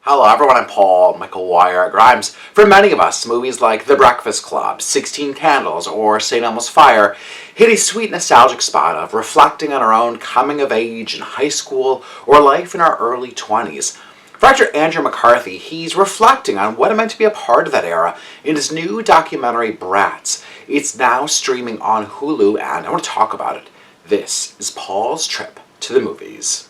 Hello everyone, I'm Paul Michael Wire Grimes. For many of us, movies like The Breakfast Club, 16 Candles, or St. Elmo's Fire hit a sweet nostalgic spot of reflecting on our own coming of age in high school or life in our early 20s. For actor Andrew McCarthy, he's reflecting on what it meant to be a part of that era in his new documentary Brats. It's now streaming on Hulu and I want to talk about it. This is Paul's trip to the movies.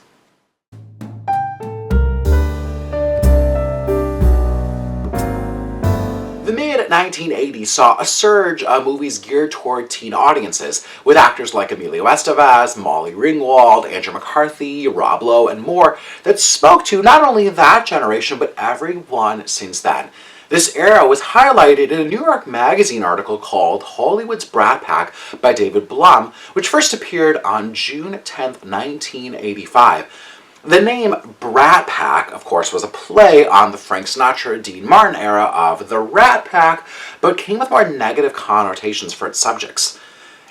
The mid-1980s saw a surge of movies geared toward teen audiences, with actors like Emilio Estevez, Molly Ringwald, Andrew McCarthy, Rob Lowe, and more that spoke to not only that generation, but everyone since then. This era was highlighted in a New York Magazine article called Hollywood's Brat Pack by David Blum, which first appeared on June 10, 1985. The name Brat Pack, of course, was a play on the Frank Sinatra, Dean Martin era of the Rat Pack, but came with more negative connotations for its subjects.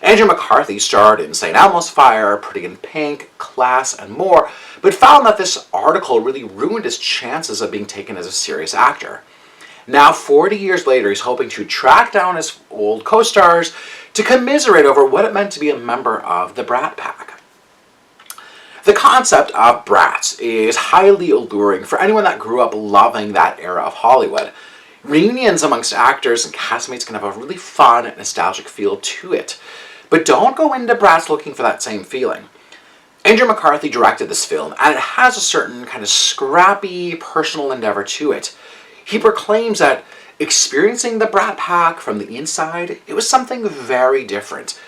Andrew McCarthy starred in St. Elmo's Fire, Pretty in Pink, Class, and more, but found that this article really ruined his chances of being taken as a serious actor. Now, 40 years later, he's hoping to track down his old co-stars to commiserate over what it meant to be a member of the Brat Pack. The concept of Brats is highly alluring for anyone that grew up loving that era of Hollywood. Reunions amongst actors and castmates can have a really fun, nostalgic feel to it. But don't go into Brats looking for that same feeling. Andrew McCarthy directed this film, and it has a certain kind of scrappy, personal endeavor to it. He proclaims that experiencing the Brat Pack from the inside, it was something very different.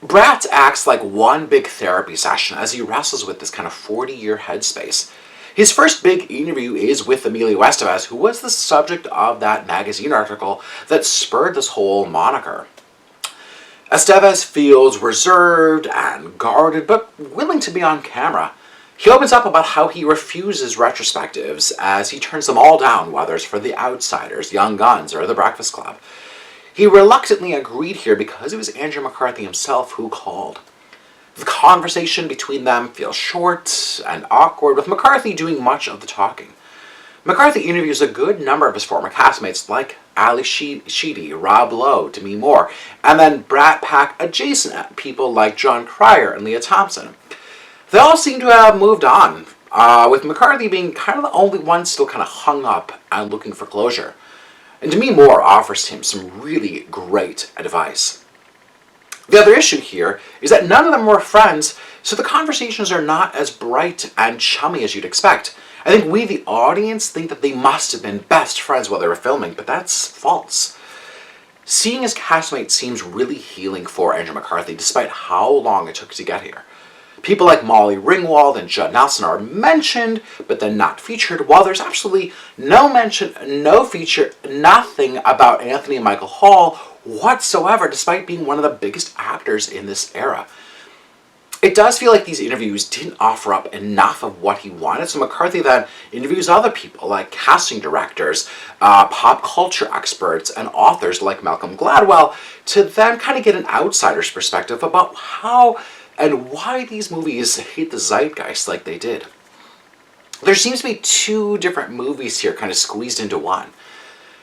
Brats acts like one big therapy session as he wrestles with this kind of 40-year headspace. His first big interview is with Emilio Estevez, who was the subject of that magazine article that spurred this whole moniker. Estevez feels reserved and guarded, but willing to be on camera. He opens up about how he refuses retrospectives as he turns them all down, whether it's for The Outsiders, Young Guns, or The Breakfast Club. He reluctantly agreed here because it was Andrew McCarthy himself who called. The conversation between them feels short and awkward, with McCarthy doing much of the talking. McCarthy interviews a good number of his former castmates like Ali Sheedy, Rob Lowe, Demi, and then Brat Pack adjacent people like John Cryer and Leah Thompson. They all seem to have moved on, with McCarthy being kind of the only one still kind of hung up and looking for closure. And Demi offers him some really great advice. The other issue here is that none of them were friends, so the conversations are not as bright and chummy as you'd expect. I think we, the audience, think that they must have been best friends while they were filming, but that's false. Seeing his castmates seems really healing for Andrew McCarthy, despite how long it took to get here. People like Molly Ringwald and Judd Nelson are mentioned, but then not featured, while there's absolutely no mention, no feature, nothing about Anthony Michael Hall whatsoever, despite being one of the biggest actors in this era. It does feel like these interviews didn't offer up enough of what he wanted, so McCarthy then interviews other people like casting directors, pop culture experts, and authors like Malcolm Gladwell to then kind of get an outsider's perspective about how and why these movies hit the zeitgeist like they did. There seems to be two different movies here kind of squeezed into one.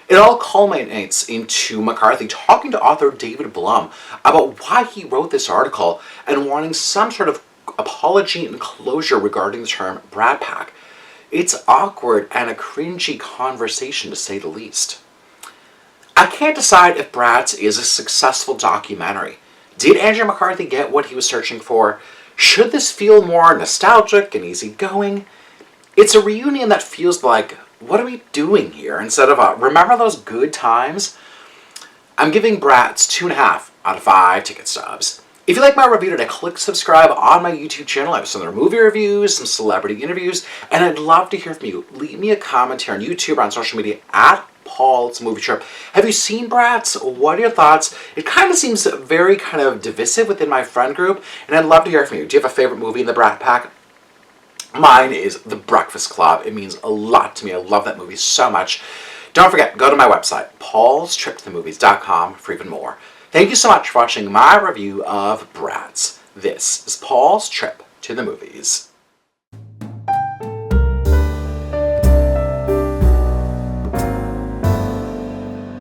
It all culminates into McCarthy talking to author David Blum about why he wrote this article and wanting some sort of apology and closure regarding the term Brat Pack. It's awkward and a cringy conversation to say the least. I can't decide if Brats is a successful documentary. Did Andrew McCarthy get what he was searching for? Should this feel more nostalgic and easygoing? It's a reunion that feels like, what are we doing here? Instead of remember those good times? I'm giving Brats 2.5 out of 5 ticket stubs. If you like my review today, click subscribe on my YouTube channel. I have some other movie reviews, some celebrity interviews, and I'd love to hear from you. Leave me a comment here on YouTube or on social media at Paul's Movie Trip. Have you seen Brats? What are your thoughts? It kind of seems very kind of divisive within my friend group, and I'd love to hear from you. Do you have a favorite movie in the Brat Pack? Mine is The Breakfast Club. It means a lot to me. I love that movie so much. Don't forget, go to my website, paulstriptothemovies.com, for even more. Thank you so much for watching my review of Brats. This is Paul's Trip to the Movies.